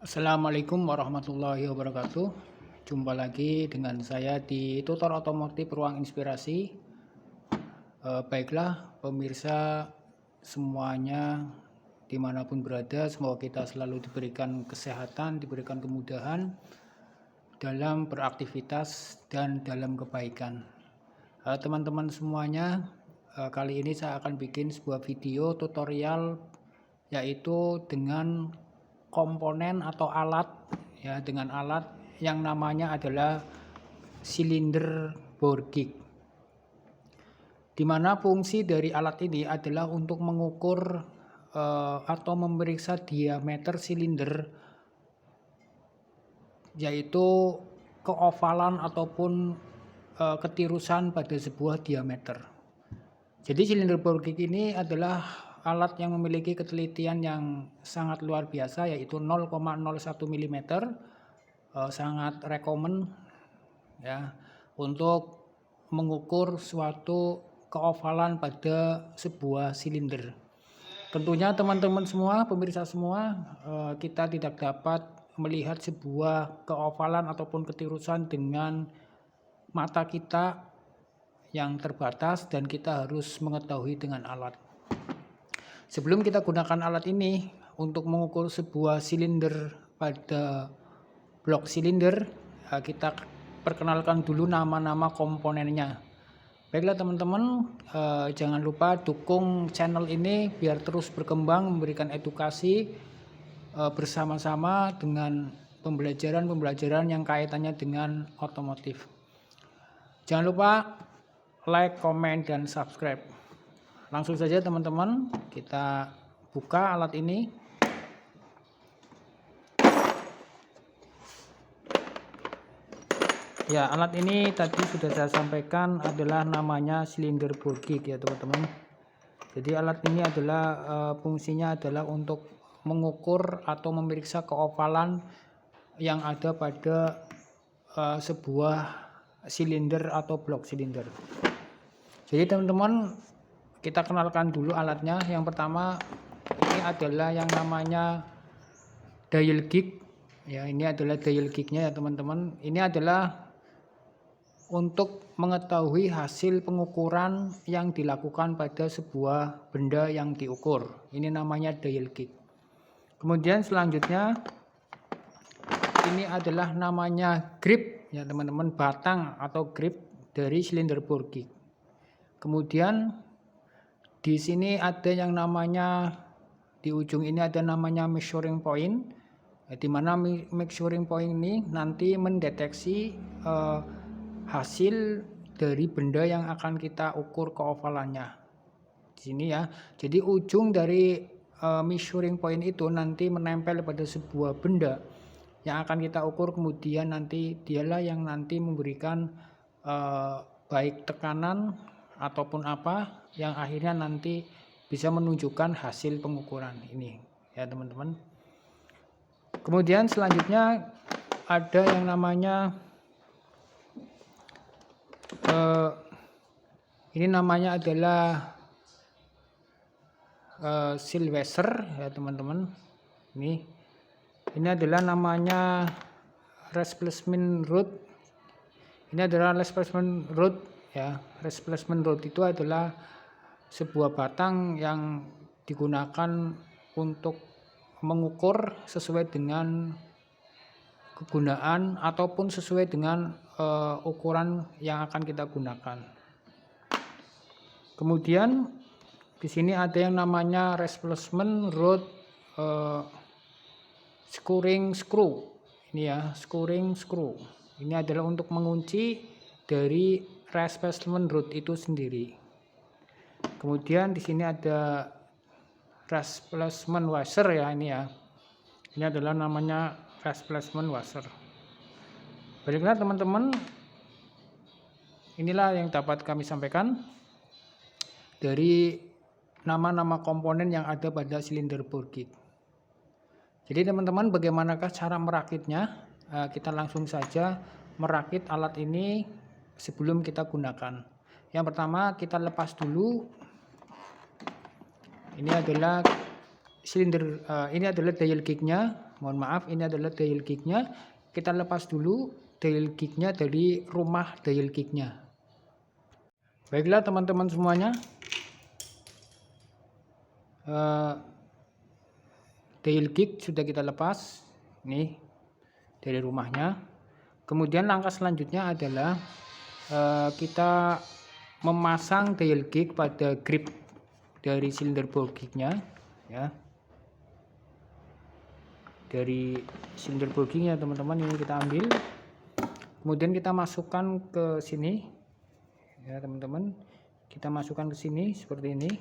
Assalamualaikum warahmatullahi wabarakatuh. Jumpa lagi dengan saya di Tutor Otomotif Ruang Inspirasi. Baiklah pemirsa semuanya dimanapun berada, semoga kita selalu diberikan kesehatan, diberikan kemudahan dalam beraktivitas dan dalam kebaikan. Teman-teman semuanya, kali ini saya akan bikin sebuah video tutorial yaitu dengan komponen atau alat dengan alat yang namanya adalah silinder bore gig, di mana fungsi dari alat ini adalah untuk mengukur atau memeriksa diameter silinder, yaitu keovalan ataupun ketirusan pada sebuah diameter. Jadi silinder bore gig ini adalah alat yang memiliki ketelitian yang sangat luar biasa, yaitu 0,01 mm. Sangat rekomen ya untuk mengukur suatu keovalan pada sebuah silinder. Tentunya teman-teman semua, pemirsa semua, kita tidak dapat melihat sebuah keovalan ataupun ketirusan dengan mata kita yang terbatas, dan kita harus mengetahui dengan alat. Sebelum kita gunakan alat ini untuk mengukur sebuah silinder pada blok silinder, kita perkenalkan dulu nama-nama komponennya. Baiklah teman-teman, jangan lupa dukung channel ini biar terus berkembang, memberikan edukasi bersama-sama dengan pembelajaran yang kaitannya dengan otomotif. Jangan lupa like, komen, dan subscribe. Langsung saja teman-teman, kita buka alat ini. Ya, alat ini tadi sudah saya sampaikan adalah namanya silinder bore gig ya teman-teman. Jadi alat ini adalah fungsinya adalah untuk mengukur atau memeriksa keovalan yang ada pada sebuah silinder atau blok silinder. Jadi teman-teman, kita kenalkan dulu alatnya. Yang pertama, ini adalah yang namanya dial gig. Ya, ini adalah dial gignya ya teman-teman. Ini adalah untuk mengetahui hasil pengukuran yang dilakukan pada sebuah benda yang diukur. Ini namanya dial gig. Kemudian selanjutnya, ini adalah namanya grip ya teman-teman, batang atau grip dari silinder bore gig. Kemudian di sini ada yang namanya, di ujung ini ada namanya measuring point, di mana measuring point ini nanti mendeteksi hasil dari benda yang akan kita ukur keovalannya. Di sini ya. Jadi ujung dari measuring point itu nanti menempel pada sebuah benda yang akan kita ukur, kemudian nanti dialah yang nanti memberikan baik tekanan ataupun apa yang akhirnya nanti bisa menunjukkan hasil pengukuran ini ya teman-teman. Kemudian selanjutnya ada yang namanya ini namanya adalah Silveser ya teman-teman. Ini adalah namanya replacement rod. Ini adalah replacement rod ya. Replacement rod itu adalah sebuah batang yang digunakan untuk mengukur sesuai dengan kegunaan ataupun sesuai dengan ukuran yang akan kita gunakan. Kemudian di sini ada yang namanya replacement rod screwing screw. Ini ya, screwing screw. Ini adalah untuk mengunci dari replacement rod itu sendiri. Kemudian di sini ada replacement washer ya, ini ya. Ini adalah namanya replacement washer. Baiklah teman-teman, inilah yang dapat kami sampaikan dari nama-nama komponen yang ada pada silinder bore gig. Jadi teman-teman, bagaimanakah cara merakitnya? Kita langsung saja merakit alat ini sebelum kita gunakan. Yang pertama, kita lepas dulu. Ini adalah silinder, ini adalah dial gignya. mohon maaf, ini adalah dial gignya. Kita lepas dulu dial gignya dari rumah dial gignya. Baiklah teman-teman semuanya, dial gig sudah kita lepas nih dari rumahnya. Kemudian langkah selanjutnya adalah kita memasang dial gig pada grip dari silinder ball gignya, ya. Dari silinder ball gignya teman-teman, ini kita ambil, kemudian kita masukkan ke sini, ya teman-teman. Kita masukkan ke sini seperti ini.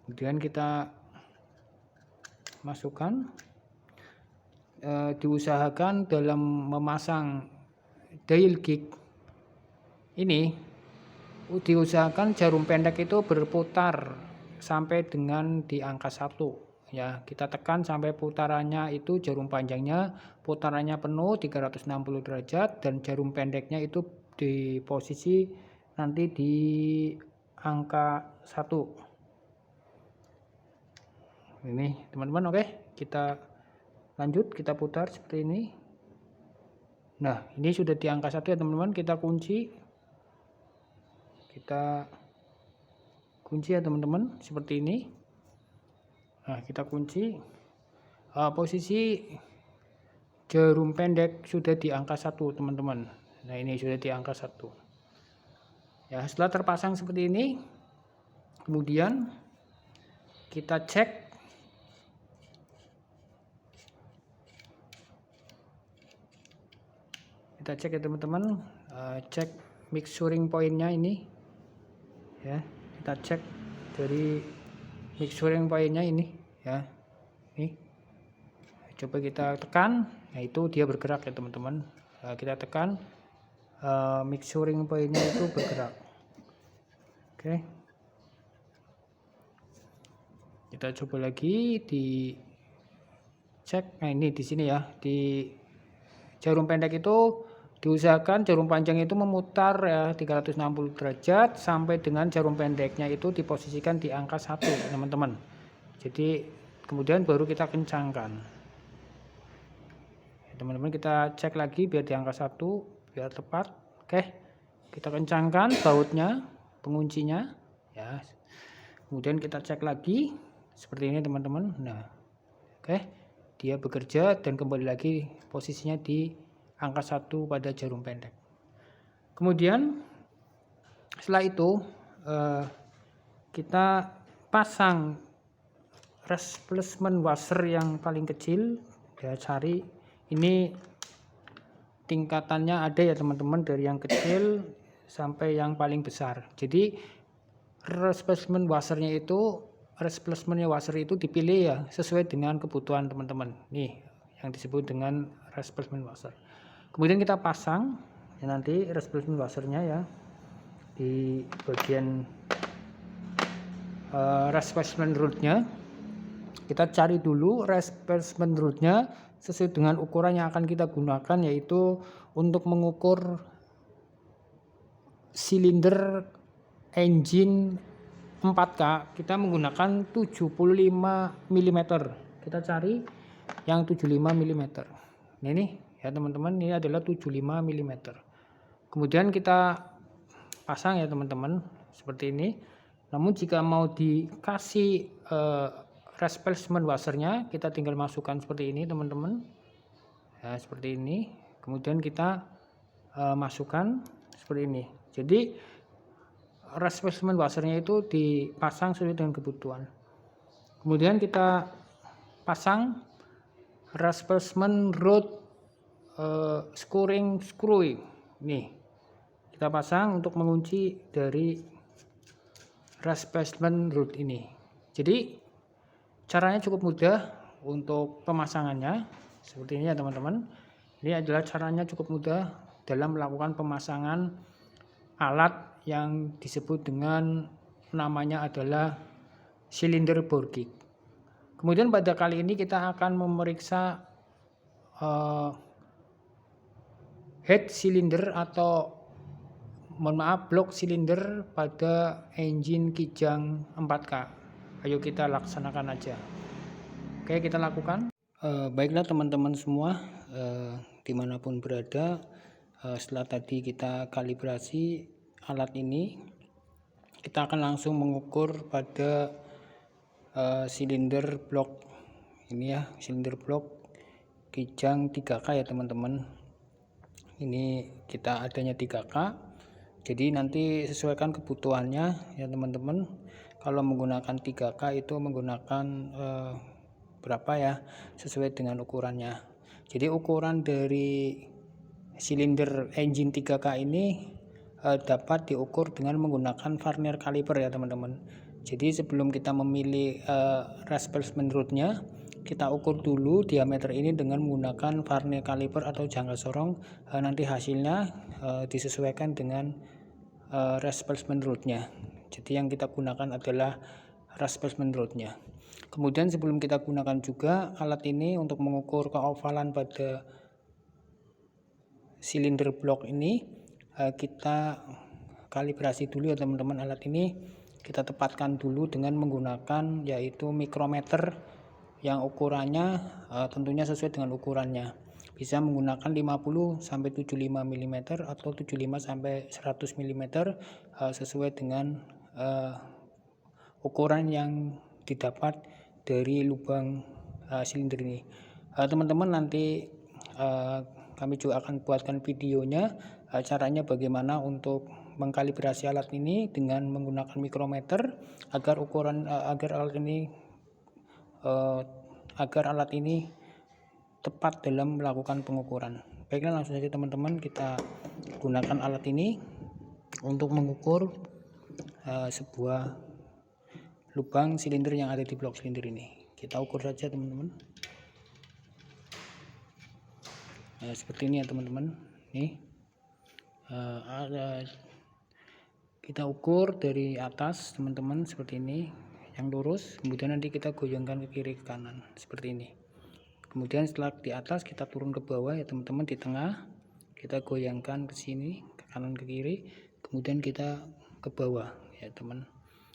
Kemudian kita masukkan, diusahakan dalam memasang dial gig ini, diusahakan jarum pendek itu berputar sampai dengan di angka 1, ya. Kita tekan sampai putarannya itu, jarum panjangnya putarannya penuh 360 derajat dan jarum pendeknya itu di posisi nanti di angka 1. Ini teman-teman, oke, kita lanjut, kita putar seperti ini. Nah, ini sudah di angka 1 ya teman-teman. Kita kunci ya teman-teman, seperti ini. Nah, kita kunci, posisi jarum pendek sudah di angka 1 teman-teman. Nah, ini sudah di angka 1 ya. Setelah terpasang seperti ini, kemudian kita cek ya teman-teman, cek mixturing pointnya ini, ya. Kita cek dari mixturing pointnya ini, ya. Ini coba kita tekan, nah itu dia bergerak ya teman-teman. Kita tekan, mixturing pointnya itu bergerak. Oke, kita coba lagi dicek. Nah, ini di sini ya, di jarum pendek itu diusahakan jarum panjang itu memutar ya 360 derajat sampai dengan jarum pendeknya itu diposisikan di angka 1 teman-teman. Jadi kemudian baru kita kencangkan. Teman-teman, kita cek lagi biar di angka 1 biar tepat. Oke, kita kencangkan bautnya, penguncinya, ya. Kemudian kita cek lagi seperti ini teman-teman. Nah, oke, dia bekerja dan kembali lagi posisinya di angka 1 pada jarum pendek. Kemudian setelah itu kita pasang replacement washer yang paling kecil, ya. Cari ini tingkatannya ada ya teman-teman, dari yang kecil sampai yang paling besar. Jadi replacement washernya itu, washer itu dipilih ya sesuai dengan kebutuhan teman-teman. Nih yang disebut dengan replacement washer. Kemudian kita pasang ya, nanti replacement washernya ya di bagian replacement rodnya. Kita cari dulu replacement rodnya sesuai dengan ukuran yang akan kita gunakan, yaitu untuk mengukur silinder engine 4K kita menggunakan 75 mm. Kita cari yang 75 mm. Ini ya teman-teman, ini adalah 75 mm. Kemudian kita pasang ya teman-teman seperti ini. Namun jika mau dikasih replacement washernya, kita tinggal masukkan seperti ini teman-teman, ya, seperti ini. Kemudian kita masukkan seperti ini. Jadi replacement washernya itu dipasang sesuai dengan kebutuhan. Kemudian kita pasang replacement rod screwing screw. Nih kita pasang untuk mengunci dari replacement rod ini. Jadi caranya cukup mudah untuk pemasangannya seperti ini ya teman-teman. Ini adalah caranya cukup mudah dalam melakukan pemasangan alat yang disebut dengan namanya adalah silinder bore gig. Kemudian pada kali ini kita akan memeriksa head cylinder atau blok silinder pada engine Kijang 4K. Ayo kita laksanakan aja. Oke, kita lakukan. Baiklah teman-teman semua, dimanapun berada, setelah tadi kita kalibrasi alat ini, kita akan langsung mengukur pada silinder blok ini ya, silinder blok kijang 3K ya teman-teman. Ini kita adanya 3K, jadi nanti sesuaikan kebutuhannya ya teman-teman. Kalau menggunakan 3K itu menggunakan berapa ya, sesuai dengan ukurannya. Jadi ukuran dari silinder engine 3K ini dapat diukur dengan menggunakan vernier caliper ya teman-teman. Jadi sebelum kita memilih replacement rodnya, kita ukur dulu diameter ini dengan menggunakan vernier caliper atau jangka sorong. Nanti hasilnya disesuaikan dengan replacement rodnya. Jadi yang kita gunakan adalah replacement rodnya. Kemudian sebelum kita gunakan juga alat ini untuk mengukur keovalan pada silinder blok ini, kita kalibrasi dulu ya teman-teman. Alat ini kita tepatkan dulu dengan menggunakan yaitu mikrometer yang ukurannya tentunya sesuai dengan ukurannya. Bisa menggunakan 50 sampai 75 mm atau 75 sampai 100 mm sesuai dengan ukuran yang didapat dari lubang silinder ini. Teman-teman nanti kami juga akan buatkan videonya caranya bagaimana untuk mengkalibrasi alat ini dengan menggunakan mikrometer agar alat ini tepat dalam melakukan pengukuran. Baiklah, langsung saja teman-teman kita gunakan alat ini untuk mengukur sebuah lubang silinder yang ada di blok silinder ini. Kita ukur saja teman-teman. Seperti ini ya teman-teman. Nih kita ukur dari atas teman-teman seperti ini, yang lurus. Kemudian nanti kita goyangkan ke kiri ke kanan seperti ini. Kemudian setelah di atas kita turun ke bawah ya teman-teman, di tengah kita goyangkan ke sini, ke kanan ke kiri. Kemudian kita ke bawah ya teman.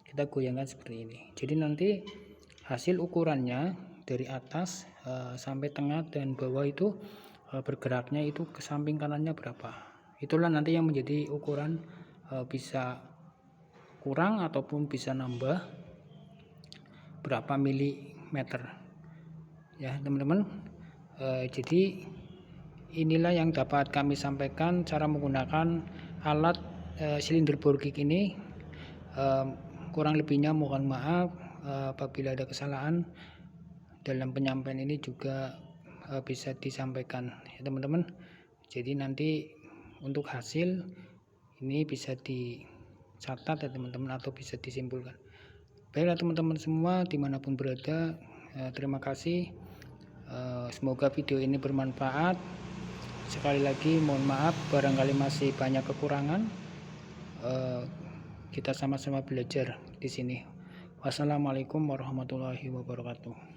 Kita goyangkan seperti ini. Jadi nanti hasil ukurannya dari atas sampai tengah dan bawah itu bergeraknya itu ke samping kanannya berapa. Itulah nanti yang menjadi ukuran, bisa kurang ataupun bisa nambah berapa milimeter ya teman-teman. Jadi inilah yang dapat kami sampaikan cara menggunakan alat silinder bore kick ini. Kurang lebihnya mohon maaf apabila ada kesalahan dalam penyampaian ini juga bisa disampaikan ya teman-teman. Jadi nanti untuk hasil ini bisa dicatat ya teman-teman atau bisa disimpulkan. Baiklah teman-teman semua dimanapun berada, terima kasih. Semoga video ini bermanfaat. Sekali lagi mohon maaf barangkali masih banyak kekurangan. Kita sama-sama belajar di sini. Wassalamualaikum warahmatullahi wabarakatuh.